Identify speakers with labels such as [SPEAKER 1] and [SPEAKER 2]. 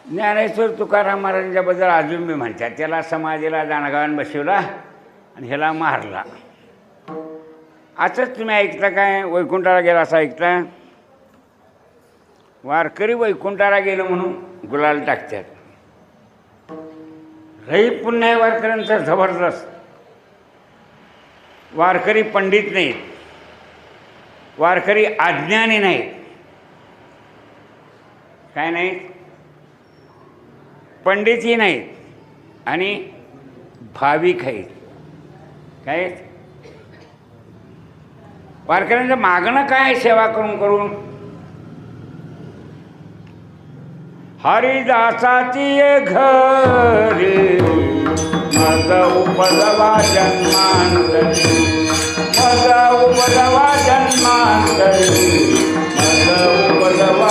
[SPEAKER 1] ज्ञानेश्वर तुकाराम महाराजांच्याबद्दल अजून मी म्हणतात, त्याला समाधीला दांडगावान बसवला आणि ह्याला मारला. असंच तुम्ही ऐकता काय? वैकुंठाला गेला असं ऐकता? वारकरी वैकुंठाला गेलं म्हणून गुलाल टाकतात. लई पुण्य आहे वारकऱ्यांचं जबरदस्त. वारकरी पंडित नाहीत, वारकरी अज्ञानी नाहीत, काय नाहीत, पंडितही नाहीत आणि भाविक आहेत. काय वारकऱ्यांचं मागणं काय? सेवा करून करून हरिदासाची घरी मज उपदवा जन्मांतरी, मज उपदवा जन्मांतरी, मज उपदवा